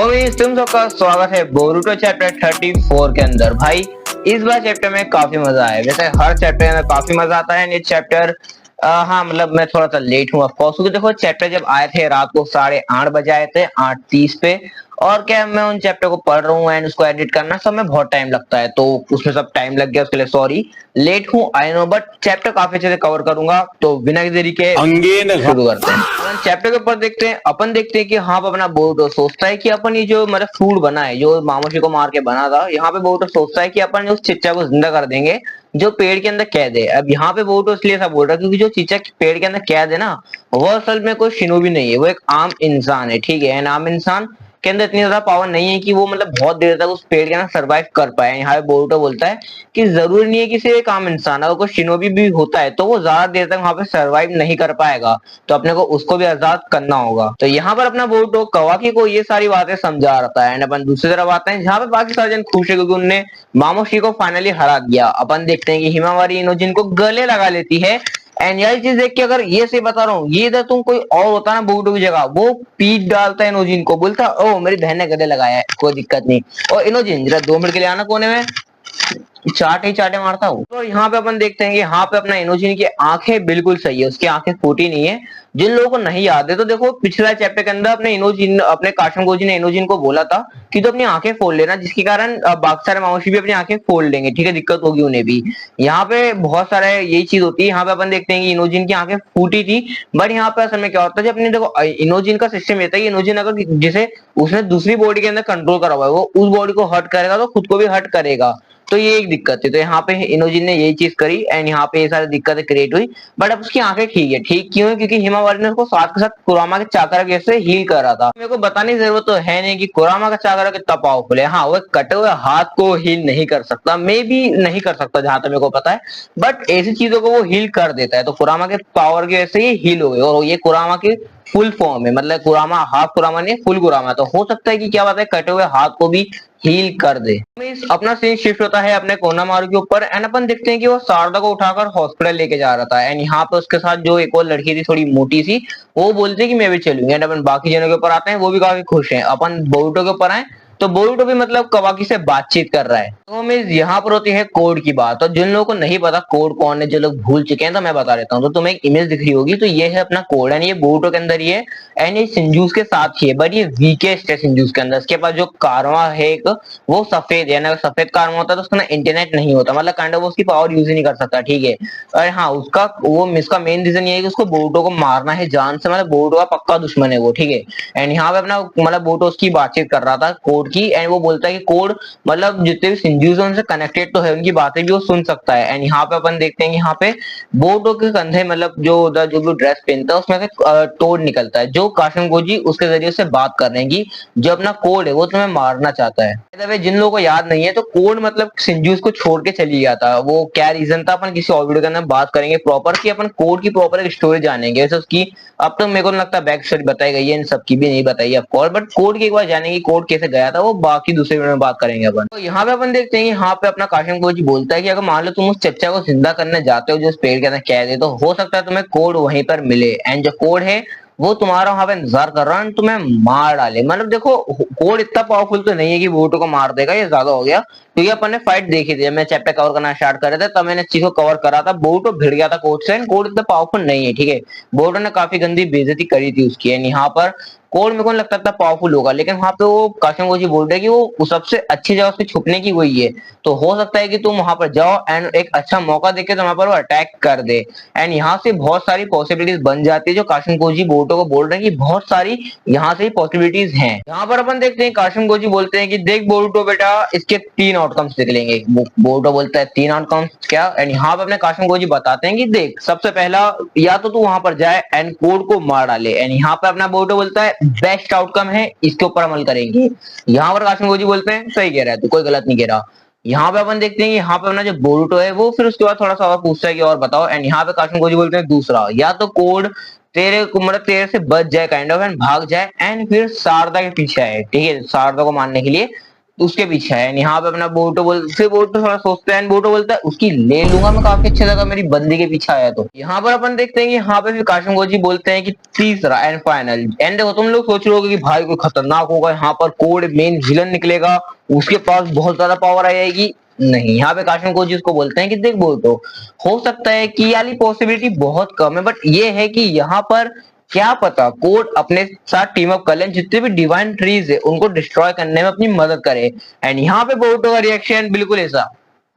तुम सबका स्वागत है बोरुटो चैप्टर 34 के अंदर। भाई इस बार चैप्टर में काफी मजा आया। वैसे हर चैप्टर में काफी मजा आता है। ये चैप्टर हाँ मतलब मैं थोड़ा सा लेट हूँ ऑफकोर्स, क्योंकि देखो चैप्टर जब आए थे रात को 8:30 बजे आए थे 8:30 पे। और क्या मैं उन चैप्टर को पढ़ रहा हूँ एंड उसको एडिट करना सब में बहुत टाइम लगता है, तो उसमें सब टाइम लग गया, उसके लिए सॉरी। लेट हूँ आई नो, बट चैप्टर काफी अच्छे से कवर करूंगा। तो बिना किसी देरी के शुरू करते हैं। अपन चैप्टर के ऊपर देखते हैं। अपन देखते हैं कि हाँ अपना बोरुटो सोचता है कि अपन ये जो मतलब फूड बना है, जो मामोशी को मार के बना था, यहाँ पे बोरुटो सोचता है कि अपन उस चिच्चा को जिंदा कर देंगे जो पेड़ के अंदर कैद है। अब यहाँ पे बोरुटो इसलिए ऐसा बोल रहा है क्योंकि जो चिच्चा पेड़ के अंदर कैद है ना, वो असल में कोई शिनोबी नहीं है, वो एक आम इंसान है। ठीक है, आम इंसान के अंदर इतनी ज्यादा पावर नहीं है कि वो मतलब बहुत देर तक उस पेड़ के अंदर सरवाइव कर पाए। यहाँ पे बोरुटो बोलता है कि जरूरी नहीं है कि सिर्फ एक आम इंसान, अगर कोई शिनोबी भी होता है तो वो ज्यादा देर तक वहां पे सरवाइव नहीं कर पाएगा, तो अपने को उसको भी आजाद करना होगा। तो यहाँ पर अपना बोरुटो कवाकी को ये सारी बातें समझा रहा है। एंड अपन दूसरी तरफ आते हैं जहाँ पे बाकी सारे जन खुश है क्योंकि उनने मामोशी को फाइनली हरा दिया। अपन देखते हैं कि हिमावारी इनोजिन को गले लगा लेती है। एंड यही चीज देख के, अगर ये से बता रहा हूँ, ये इधर तुम कोई और होता ना बोरुटो की जगह, वो पीठ डालता है इनोजिन को, बोलता ओ मेरी बहन ने गले लगाया है, कोई दिक्कत नहीं। और इनोजिन जरा 2 मिनट के लिए आना कोने में, चाटे ही चाटे मारता हूँ। तो यहाँ पे अपन देखते हैं कि यहाँ पे अपना इनोजिन की आंखें बिल्कुल सही है, उसकी आंखें फूटी नहीं है। जिन लोगों को नहीं याद है तो देखो पिछला चैप्टर के अंदर अपने इनोजिन, अपने काशमगोजी ने इनोजिन को बोला था कि तो अपनी आंखें फोड़ लेना, जिसके कारण बाकी सारे मामोशी भी अपनी आंखें फोड़ लेंगे। ठीक है, दिक्कत होगी उन्हें भी। यहाँ पे बहुत सारे यही चीज होती है। यहाँ पे अपन देखते हैं कि इनोजिन की आंखें फूटी थी, बट यहाँ पे असल में क्या होता है, जब अपने देखो इनोजिन का सिस्टम रहता है, इनोजिन अगर जिसे उसने दूसरी बॉडी के अंदर कंट्रोल करा हुआ है, वो उस बॉडी को हर्ट करेगा तो खुद को भी हर्ट करेगा। तो ये एक दिक्कत है। तो यहाँ पे इनोजिन ने यही चीज करी एंड यहाँ पे ये सारी दिक्कतें क्रिएट हुई। बट अब उसकी आंखें ठीक है। ठीक क्यों है? क्योंकि हिमावारी ने उसको साथ के साथ कुरामा के चाकरा के जैसे हील करा था। मेरे को बताने की जरूरत तो है नहीं कि कुरामा का चाकरा कितना पावरफुल है। हाँ, वो कटे हुए हाथ को हील नहीं कर सकता, मे भी नहीं कर सकता जहां तक मेरे को पता है, बट ऐसी चीजों को वो हील कर देता है। तो कुरामा के पावर की वजह से ये हील हो गई, और ये कुरामा की फुल फॉर्म है, मतलब कुरामा हाफ कुरामा नहीं, फुल कुरामा। तो हो सकता है कि क्या बात है, कटे हुए हाथ को भी हील कर दे। अपना सीन शिफ्ट होता है अपने कोनामारू के ऊपर एंड अपन देखते हैं कि वो शारदा को उठाकर हॉस्पिटल लेके जा रहा था। एंड यहाँ पे उसके साथ जो एक और लड़की थी थोड़ी मोटी सी, वो बोलती है कि मैं भी चलूंगी। एंड अपन बाकी जनों के ऊपर आते हैं, वो भी काफी खुश हैं। अपन बोरुटो के ऊपर आए तो बोरुटो भी मतलब कवाकी से बातचीत कर रहा है। तो मींस यहाँ पर होती है कोड की बात। और जिन लोगों को नहीं पता कोड कौन है, जो लोग भूल चुके हैं, तो मैं बता देता हूँ। तो तुम्हें एक इमेज दिख रही होगी, तो ये है अपना कोड एंड ये बोरुटो के अंदर ही है एंड ये सिंजूस के साथ ही है, बट ये वीकेस्ट है सिंजूस के अंदर। इसके पास जो कारवा है एक, वो सफेद है ना, सफेद कारवा होता है तो उसका ना इंटरनेट नहीं होता, मतलब काइंड ऑफ उसकी पावर यूज ही नहीं कर सकता। ठीक है, और हाँ उसका वो इसका मेन रीजन ये है कि उसको बोरुटो को मारना है जान से, मतलब बोरुटो का पक्का दुश्मन है वो। ठीक है, एंड यहाँ पे अपना मतलब बोरुटो उसकी बातचीत कर रहा था कोड की, एंड वो बोलता है कि कोड मतलब जितने भी सिंजूस हैं उनसे कनेक्टेड तो है, उनकी बातें भी वो सुन सकता है। एंड यहाँ पे अपन देखते हैं कि यहाँ पे बोरुटो के कंधे मतलब जो उधर जो भी ड्रेस पहनता है उसमें से टोड निकलता है, जो काशनगोजी उसके जरिए से बात कर रहे हैं कि जो अपना कोड है वो तुम्हें मारना चाहता है। जिन लोगों को याद नहीं है तो कोड मतलब सिंजूस को छोड़ के चली गया था, वो क्या रीजन था अपन किसी और वीडियो के अंदर बात करेंगे प्रॉपर, कि अपन कोड की प्रॉपर एक स्टोरी जानेंगे। वैसे उसकी अब तक मेरे को नहीं लगता बैक स्टोरी बताई गई है, इन सबकी भी नहीं बताई है ऑफकोर्स, बट कोड की एक बार जानेंगे कोड कैसे गया था, वो बाकी दूसरे वीडियो में बात करेंगे अपन। तो यहाँ पे अपन देखते हैं यहाँ पे अपना काशिम कोच बोलता है कि अगर मान लो तुम उस चच्चा को जिंदा करने जाते हो जो उस पेड़ के अंदर कैद है, तो हो सकता है तुम्हें कोड वहीं पर मिले एंड जो कोड है वो तुम्हारा वहां पे इंतजार कर रहा है, तुम्हें मार डाले। मतलब देखो कोड इतना पावरफुल तो नहीं है कि बोरुटो को मार देगा, ये ज्यादा हो गया, क्योंकि अपन ने फाइट देखी थी। मैं चैप्टर कवर करना स्टार्ट कर रहे थे तब मैंने चीज को कवर करा था, बोरुटो भिड़ गया था कोड से। कोड इतना पावरफुल नहीं है। ठीक है, बोरुटो ने काफी गंदी बेइज्जती करी थी उसकी। एंड यहाँ पर कोड मेरे को नहीं लगता था पावरफुल होगा, लेकिन वहां पे वो काशिमगोजी बोल रहे हैं कि वो सबसे अच्छी जगह उसकी छुपने की वही है, तो हो सकता है कि तुम वहां पर जाओ एंड एक अच्छा मौका देके तुम वहां पर वो अटैक कर दे। एंड यहाँ से बहुत सारी पॉसिबिलिटीज बन जाती है, जो काशिमगोजी बोरुटो को बोल रहे हैं कि बहुत सारी यहाँ से पॉसिबिलिटीज हैं। यहाँ पर अपन देखते हैं काशिमगोजी बोलते हैं कि देख बोरुटो बेटा, इसके 3 आउटकम्स निकलेंगे। बोरुटो बोलता है 3 आउटकम्स क्या? एंड यहाँ पे अपने काशिमगोजी बताते हैं कि देख सबसे पहला या तो तू वहां पर जाए एंड कोड को मार डाले। एंड यहाँ पे अपना बोरुटो बोलता है बेस्ट आउटकम है, इसके ऊपर अमल करेंगे। यहाँ पर काशिमगोजी बोलते हैं सही कह रहा है तू, कोई गलत नहीं कह रहा। यहाँ पे अपन देखते हैं कि यहाँ पे अपना जो बोरुटो है वो फिर उसके बाद थोड़ा सा और पूछता है कि और बताओ। एंड यहाँ पे काशिमगोजी बोलते हैं दूसरा, या तो कोड तेरे को मतलब तेरे से बच जाए काइंड ऑफ एंड भाग जाए एंड फिर शारदा के पीछे आए। ठीक है, शारदा को मारने के लिए। उसके पीछे है। यहाँ पे अपना बोरुतो फिर बोरुतो थोड़ा सोचता है, बोरुतो बोलता है उसकी ले लूंगा मैं काफी अच्छी जगह, मेरी बंदी के पीछे आया तो। यहाँ पर अपन देखते हैं कि यहाँ पे फिर काशनगोजी बोलते हैं कि तीसरा एंड फाइनल एंड। देखो तुम लोग सोच रहे हो कि भाई कोई खतरनाक होगा, यहाँ पर कोड मेन विलन निकलेगा, उसके पास बहुत ज्यादा पावर आ जाएगी। नहीं, यहाँ पे काशनगोजी उसको बोलते हैं कि देख बोरुतो, हो सकता है कि याली पॉसिबिलिटी बहुत कम है, बट ये है कि यहाँ पर क्या पता कोड अपने साथ टीम अप कर ले, जितने भी डिवाइन ट्रीज है उनको डिस्ट्रॉय करने में अपनी मदद करे। एंड यहाँ पे बोरुतो का रिएक्शन बिल्कुल ऐसा,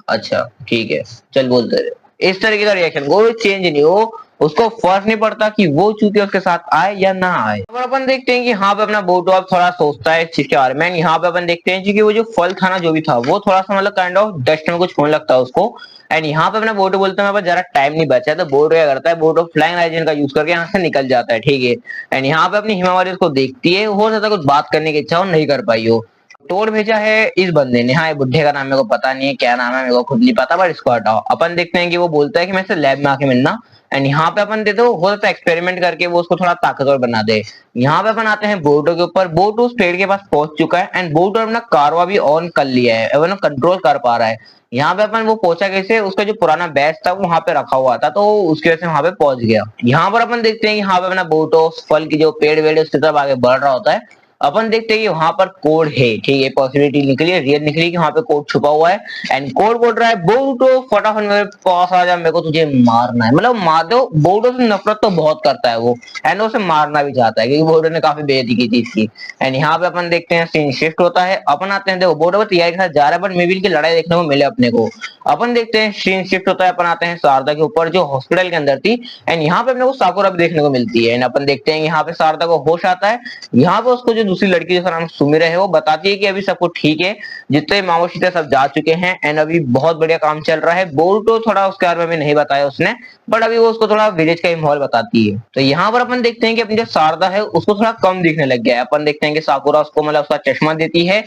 अच्छा ठीक है चल बोलते रहे, इस तरीके का रिएक्शन, कोई चेंज नहीं हो, उसको फर्क नहीं पड़ता कि वो चूतिया उसके साथ आए या ना आए। और अपन देखते हैं कि यहाँ पे अपना बोरुतो अब थोड़ा सोचता है इस चीज के बारे में। यहाँ पे अपन देखते हैं कि वो जो फल था ना जो भी था वो थोड़ा सा मतलब काइंड ऑफ डस्ट में कुछ होने लगता है उसको। एंड यहाँ पे अपना बोरुतो बोलता है मेरे पास जरा टाइम नहीं बचा है, तो बोरुतो क्या करता है, बोरुतो फ्लाइंग राइजन का यूज करके यहाँ से निकल जाता है, ठीक है। एंड यहाँ पे अपनी हिमावरी उसको देखती है, हो सकता है कुछ बात करने की इच्छा हो, नहीं कर पाई हो। टोर भेजा है इस बंदे ने, हाँ ये बुढ़े का नाम मेरे को पता नहीं है, क्या नाम है मेरे को खुद नहीं पता, पर इसको हटाओ। अपन देखते हैं कि वो बोलता है कि मैं से लैब में आके मिलना। एंड यहाँ पे अपन देते हो सकता है एक्सपेरिमेंट करके वो उसको थोड़ा ताकतवर बना दे। यहाँ पे अपन आते हैं बोरुतो के ऊपर। बोरुतो उस पेड़ के पास पहुंच चुका है एंड बोरुतो अपना कारवा भी ऑन कर लिया है, वो कंट्रोल कर पा रहा है। यहाँ पे अपन वो पहुंचा कैसे, उसका जो पुराना बैच था वो वहां पे रखा हुआ था, तो उसकी वजह से वहां पे पहुंच गया। यहाँ पर अपन देखते हैं कि यहाँ पे अपना बोरुतो फल की जो पेड़ वेड़ उसकी तरफ आगे बढ़ रहा होता है। अपन देखते हैं कि वहां पर कोड है, ठीक है, पॉसिबिलिटी निकली है, रियल निकली कि वहां पे कोड छुपा हुआ है। एंड कोड बोल रहा है बोरुतो फटाफट मेरे पास आ जा, मेरे को तुझे मारना है, मतलब मार दो। बोरुतो से नफरत तो बहुत करता है वो, एंड उसे मारना भी चाहता है क्योंकि बोरुतो ने काफी बेइज्जती की थी इसकी। एंड यहाँ पे अपन देखते हैं सीन शिफ्ट होता है, अपन आते हैं, देखो बोरुतो तैयारी के साथ जा रहा है बट मे बी इनकी लड़ाई देखने को मिले अपने को। अपन देखते हैं सीन शिफ्ट होता है, अपन आते हैं शारदा के ऊपर जो हॉस्पिटल के अंदर थी। एंड यहाँ पे अपने को साकुरा भी देखने को मिलती है। एंड अपन देखते हैं यहाँ पे शारदा को होश आता है। यहाँ पे उसको जो दूसरी लड़की जिसका नाम सुमिरा है वो बताती है कि अभी सब कुछ ठीक है, जितने मामोशी थे सब जा चुके हैं एंड अभी बहुत बढ़िया काम चल रहा है। बोरुतो थोड़ा उसके बारे में भी नहीं बताया उसने, बट अभी वो उसको थोड़ा विलेज का ही माहौल बताती है। तो यहाँ पर अपन देखते हैं कि अपनी जो शारदा है उसको थोड़ा कम दिखने लग गया है। अपन देखते हैं कि साकुरा उसको मतलब उसका चश्मा देती है।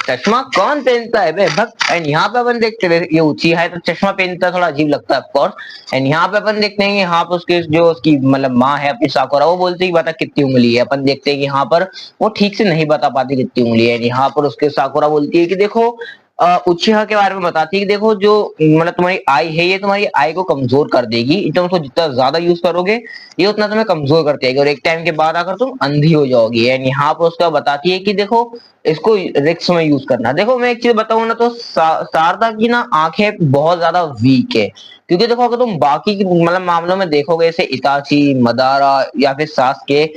चश्मा कौन पहनता है बे भक्त। एंड यहाँ पे अपन देखते हैं ये ऊंची है तो चश्मा पहनता है, थोड़ा अजीब लगता है ऑफकोर्स। एंड यहाँ पे अपन देखते हैं कि यहाँ पे उसके जो उसकी मतलब माँ है अपनी साकुरा, वो बोलती है बता कितनी उंगली है। अपन देखते हैं कि यहाँ पर वो ठीक से नहीं बता पाती कितनी उंगली है। यहाँ पर उसके साकुरा बोलती है कि देखो उचिहा के बारे में बताती है कि देखो जो मतलब तुम्हारी आई है ये तुम्हारी आई को कमजोर कर देगी, तुम उसको जितना ज्यादा यूज करोगे ये उतना तुम्हें कमजोर करती है और एक टाइम के बाद आकर तुम अंधी हो जाओगी। एंड यहाँ पर उसका बताती है कि देखो इसको रिक्स में यूज करना। देखो मैं एक चीज बताऊं ना तो शारदा की ना आंखें बहुत ज्यादा वीक है, क्योंकि देखो अगर तुम बाकी मतलब मामलों में देखोगे जैसे इताची, मदारा या फिर सास्के,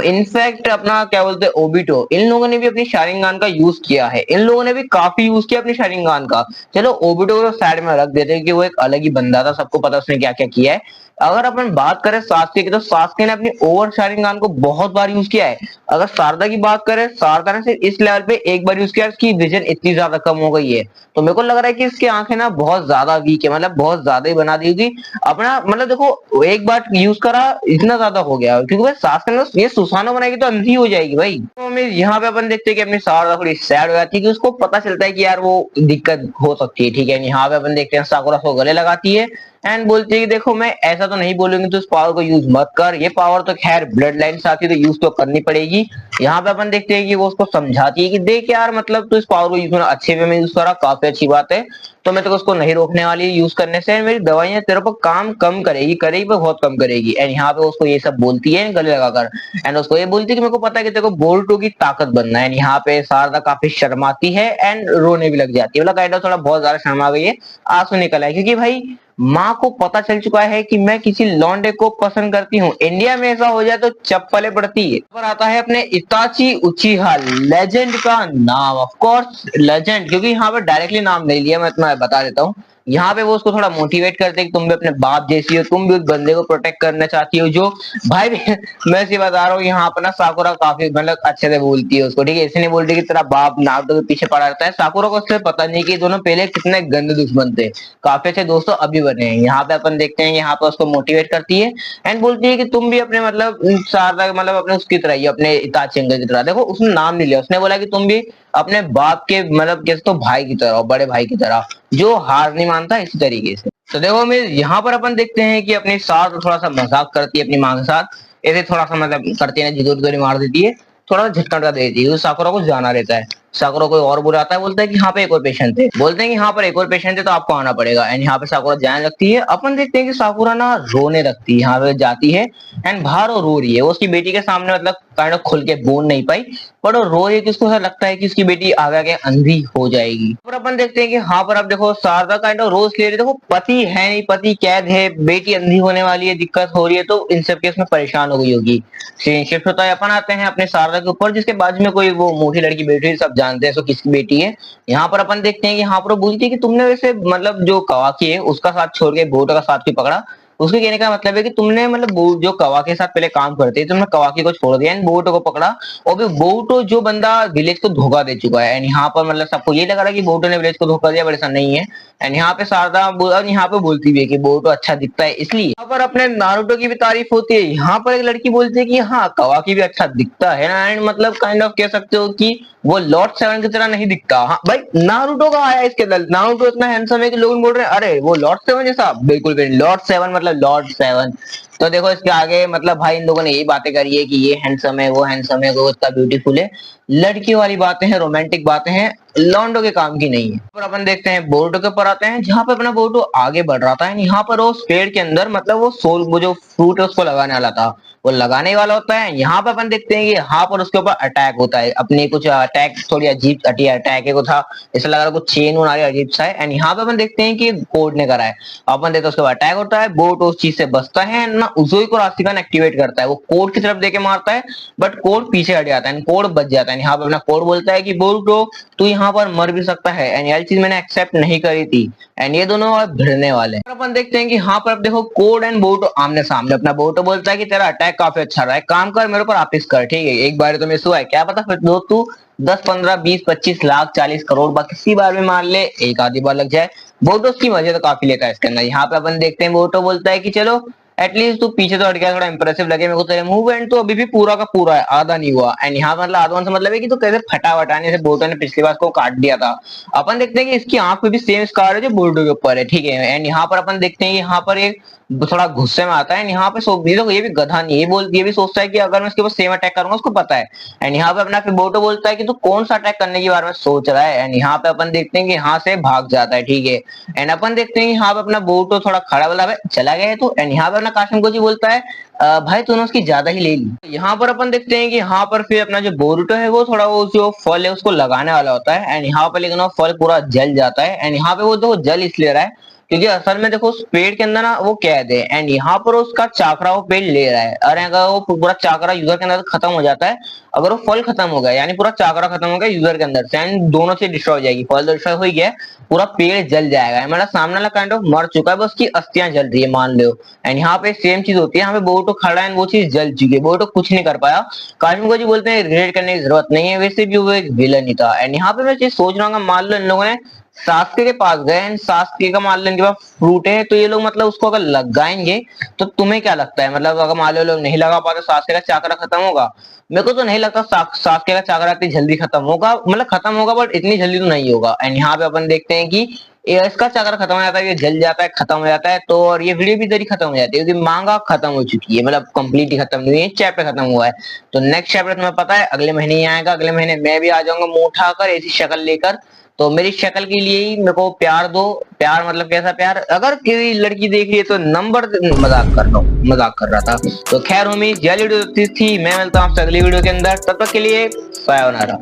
इनफैक्ट अपना क्या बोलते हैं ओबिटो, इन लोगों ने भी अपनी शारिंगान का यूज किया है, इन लोगों ने भी काफी यूज किया अपनी शारिंगान का। चलो ओबिटो को साइड में रख देते हैं कि वो एक अलग ही बंदा था, सबको पता उसने क्या क्या किया है। अगर अपन बात करें सास्के की तो सास्के ने अपनी ओवर शारिंगान को बहुत बार यूज किया है। अगर शारदा की बात करें, शारदा ने सिर्फ इस लेवल पे एक बार यूज किया, इसकी विजन इतनी ज्यादा कम हो गई है, तो मेरे को लग रहा है कि इसकी आंखें ना बहुत ज्यादा वीक है, मतलब बहुत ज्यादा ही बना दी होगी अपना, मतलब देखो एक बार यूज करा इतना ज्यादा हो गया, क्योंकि भाई सास ने ये सुसानो बनाएगी तो अंधी हो जाएगी भाई। तो यहाँ पे अपन देखते हैं कि अपनी शारदा थोड़ी सैड हो जाती है कि उसको पता चलता है कि यार वो दिक्कत हो सकती है, ठीक है। यहाँ पे अपन देखते हैं साकुरा को गले लगाती है एंड बोलती है कि देखो मैं ऐसा तो नहीं बोलूंगी तो इस पावर को यूज मत कर, ये पावर तो खैर ब्लड लाइन से आती है तो यूज तो करनी पड़ेगी। यहाँ पे अपन देखते हैं कि वो उसको समझाती है कि देख यार मतलब तो इस पावर को यूज अच्छे वे में यूज करा, काफी अच्छी बात है, तो मैं तो उसको नहीं रोकने वाली यूज करने से, मेरी दवाइयां तेरे पर काम कम करेगी, करेगी पर बहुत कम करेगी। एंड यहाँ पे उसको ये सब बोलती है गले लगाकर, एंड उसको ये बोलती है कि मेरे को पता है कि तेरे को बोरुतो की ताकत बनना है। एंड यहाँ पे शारदा काफी शर्माती है एंड रोने भी लग जाती है, मतलब काइंड ऑफ थोड़ा बहुत ज्यादा शर्मा गई है, आंसू निकल आए, क्योंकि भाई माँ को पता चल चुका है कि मैं किसी लौंडे को पसंद करती हूँ। इंडिया में ऐसा हो जाए तो चप्पलें पड़ती है। पर आता है अपने इताची उचिहा, लेजेंड का नाम, ऑफ कोर्स लेजेंड, क्योंकि यहाँ पर डायरेक्टली नाम नहीं लिया, मैं तुम्हें बता देता हूँ। यहाँ पे वो उसको थोड़ा मोटिवेट करते हैं कि तुम भी अपने बाप जैसी हो, तुम भी उस बंदे को प्रोटेक्ट करना चाहती हो जो भाई मैं से बता रहा हूँ यहाँ पर ना साकुरा काफी मतलब अच्छे से बोलती है उसको, ठीक है, ऐसे नहीं बोलती कि तेरा बाप नारुतो के पीछे पड़ा रहता है। साकुरा को उससे पता नहीं कि दोनों पहले कितने गंदे दुश्मन थे, काफी अच्छे दोस्तों अभी बने हैं। यहाँ पे अपन देखते हैं यहाँ पे उसको मोटिवेट करती है एंड बोलती है कि तुम भी अपने मतलब शारदा मतलब अपने उसकी तरह ही, अपने इताची अंकल की तरह, देखो उसने नाम नहीं लिया, उसने बोला कि तुम भी अपने बाप के मतलब कैसे तो भाई की तरह, बड़े भाई की तरह जो हार नहीं मानता, इसी तरीके से। तो देखो मैं यहाँ पर अपन देखते हैं कि अपनी सास थोड़ा सा मजाक करती है अपनी माँ के साथ, ऐसे थोड़ा सा मतलब करती है ना, जिदोरी मार देती है, थोड़ा सा झटका दे देती है, साकुरा को जाना रहता है। साकुरा कोई और बुलाता है, बोलता है कि यहाँ पे एक और पेशेंट थे, बोलते हैं कि यहाँ पर एक और पेशेंट है तो आपको आना पड़ेगा। एंड यहाँ पे साकुरा जाने लगती है। अपन देखते हैं कि साकुरा ना रोने लगती है, यहाँ पे जाती है एंड बाहर वो रो रही है। वो उसकी बेटी के सामने मतलब काइंड ऑफ खुल के बोल नहीं पाई, पर वो रो रही है कि उसको ऐसा लगता है कि उसकी बेटी आगे आगे अंधी हो जाएगी। और अपन देखते हैं कि हाँ पर अब देखो शारदा काइंड ऑफ रोज ले रही है। देखो पति है नहीं, पति कैद है, बेटी अंधी होने वाली है, दिक्कत हो रही है, तो इन सब केस में परेशान हो गई होगी। सीन शिफ्ट होता है, अपन आते हैं अपने शारदा के ऊपर, जिसके बाजू में कोई वो मोटी लड़की बैठी है, सब जानते हैं सो किसकी बेटी है। यहाँ पर अपन देखते हैं कि यहाँ पर वो बोलती है कि तुमने वैसे मतलब जो कवाकी है उसका साथ छोड़ के बोटो का साथ क्यों पकड़ा। उसके कहने का मतलब है कि तुमने मतलब जो कवाकी के साथ पहले काम करते थे, तुमने कवाकी को छोड़ दिया एंड बोटो को पकड़ा। और भी बोटो जो बंदा विलेज को धोखा दे चुका है। एंड यहाँ पर मतलब सबको ये लग रहा है कि बोटो ने विलेज को धोखा दिया, बट ऐसा नहीं है। एंड यहाँ पे शारदा यहाँ पे बोलती भी है कि बोटो अच्छा दिखता है, इसलिए यहाँ पर अपने नारुतो की भी तारीफ होती है। यहाँ पर एक लड़की बोलती है कि हाँ कवाकी भी अच्छा दिखता है ना, एंड मतलब काइंड ऑफ कह सकते हो कि वो लॉर्ड सेवन की तरह नहीं दिखता। हाँ भाई नारुतो का आया इसके अंदर, नारुतो इतना हैंडसम है कि लोग बोल रहे हैं अरे वो लॉर्ड सेवन जैसा। बिल्कुल भी लॉर्ड सेवन मतलब लॉर्ड सेवन। तो देखो इसके आगे मतलब भाई इन लोगों ने यही बातें करी है कि ये हैंडसम है, वो हैंडसम है, वो इतना ब्यूटीफुल है। लड़की वाली बातें हैं, रोमांटिक बातें हैं, लॉन्डो के काम की नहीं है। और अपन देखते हैं बोर्डो के ऊपर आते हैं, जहां पे अपना बोर्डो आगे बढ़ रहा था। यहाँ पर वो पेड़ के अंदर मतलब वो सोल वो जो फ्रूट है उसको लगाने वाला था, वो लगाने वाला होता है। यहाँ पे अपन देखते हैं कि यहाँ पर उसके ऊपर अटैक होता है। अपने कुछ अटैक थोड़ी अजीब अटैक है, को था ऐसा लग रहा है कुछ चेन आ रही अजीब सा है। एंड यहाँ पे अपन देखते हैं कि कोड ने करा है। अपन देखते हैं उसके बाद अटैक होता है, बोट उस चीज से बचता है ना, उजोई को रास्तिकान एक्टिवेट करता है। वो कोड की तरफ देके मारता है, बट कोड पीछे हट जाता है, कोड बच जाता है। यहाँ पे अपना कोड बोलता है कि बोटो तू यहाँ पर मर भी सकता है, एंड ये चीज मैंने एक्सेप्ट नहीं करी थी। एंड ये दोनों अब भिड़ने वाले हैं। अपन देखते हैं कि यहाँ पर अब देखो कोड एंड बोटो आमने सामने। अपना बोटो बोलता है कि तेरा अटैक काफी अच्छा रहा है, काम कर मेरे ऊपर वापिस कर, ठीक है एक बार तो मिस हुआ है, क्या पता फिर दो तू 10 15 20 25 लाख 40 करोड़ बार किसी बार में मार ले, एक आधी बार लग जाए। बोटो उसकी मजे तो काफी लेता है इसके अंदर। यहाँ पे अपन देखते हैं बोटो बोलता है कि चलो एटलीस्ट तू पीछे तो हट गया, थोड़ा इंप्रेसिव लगे मेरे को तेरे मूवमेंट, तो अभी भी पूरा का पूरा है, आधा नहीं हुआ। एंड यहाँ मतलब आधा से मतलब है कि तो कैसे फटा वटाने से बोटो ने पिछली बार को काट दिया था। अपन देखते हैं कि इसकी आंख पे भी सेम स्कार है जो बोटो के ऊपर है, ठीक है। एंड यहाँ पर अपन देखते हैं कि यहाँ पर एक थोड़ा गुस्से में आता है। यहाँ पे ये भी गधा नहीं, ये भी सोचता है कि अगर मैं इसके ऊपर सेम अटैक करूंगा उसको पता है। एंड यहाँ पे अपना फिर बोटो बोलता है कि तू कौन सा अटैक करने के बारे में सोच रहा है। एंड यहाँ पे अपन देखते हैं कि यहाँ से भाग जाता है, ठीक है। एंड अपन देखते हैं कि यहाँ पे अपना बोटो थोड़ा खड़ा वाला चला गया है तो। एंड यहाँ पे अपना काशिम कोची बोलता है भाई तूने उसकी ज्यादा ही ले ली। यहाँ पर अपन देखते हैं कि यहाँ पर फिर अपना जो बोरुटो है वो थोड़ा वो जो फल है उसको लगाने वाला होता है। एंड यहाँ पर लेकिन वो फल पूरा जल जाता है। एंड यहाँ पे वो देखो जल इसलिए रहा है क्योंकि असल में देखो उस पेड़ के अंदर ना वो कैद है। एंड यहाँ पर उसका चाकरा वो पेड़ ले रहा है। अरे अगर वो पूरा चाकरा यूजर के अंदर खत्म हो जाता है, अगर वो फल खत्म हो गया यानी पूरा चाकरा खत्म हो गया यूजर के अंदर से, एंड दोनों से डिस्ट्रॉय हो जाएगी। फल डिस्ट्रॉय हो गया, पूरा पेड़ जल जाएगा, मतलब सामने वाला काइंड ऑफ मर चुका है, बस उसकी अस्थियां जल रही है मान लो। एंड यहाँ पे सेम चीज होती है, यहाँ पे बोटो खड़ा है वो चीज जल चुकी है, बोटो कुछ नहीं कर पाया। काशिम जी बोलते हैं रिग्रेट करने की जरूरत नहीं है, वैसे भी वो एक विलन ही था। एंड यहाँ पे मैं चीज सोच रहा हूँ मान लो इन लोगों ने सास्के के पास गए एंड सास्के का मान लो इनके पास फ्रूट है, तो ये लोग मतलब उसको अगर लगाएंगे तो तुम्हें क्या लगता है, मतलब अगर मान लो लोग नहीं लगा पाते सास्के का चाकरा खत्म होगा? मेरे को तो नहीं लगता सास्के का चाकरा इतनी जल्दी खत्म होगा, मतलब खत्म होगा बट इतनी जल्दी तो नहीं होगा। एंड यहाँ पे अपन देखते हैं कि इसका चाकरा खत्म हो जाता है, ये जल जाता है, खत्म हो जाता है। तो और ये वीडियो भी जल्दी खत्म हो जाती है क्योंकि मांगा खत्म हो चुकी है, मतलब कंप्लीटली खत्म नहीं हुई है, चैप्टर खत्म हुआ है। तो नेक्स्ट चैप्टर तुम्हें पता है अगले महीने ही आएगा, अगले महीने मैं भी आ जाऊंगा मुंह उठाकर ऐसी शक्ल लेकर। तो मेरी शक्ल के लिए ही मेरे को प्यार दो। प्यार मतलब कैसा प्यार, अगर किसी लड़की देख रही है तो नंबर, मजाक कर रहा हूँ, मजाक कर रहा था। तो खैर होमी, ये वीडियो थी, मैं मिलता हूँ आपसे अगली वीडियो के अंदर, तब तक के लिए सायोनारा।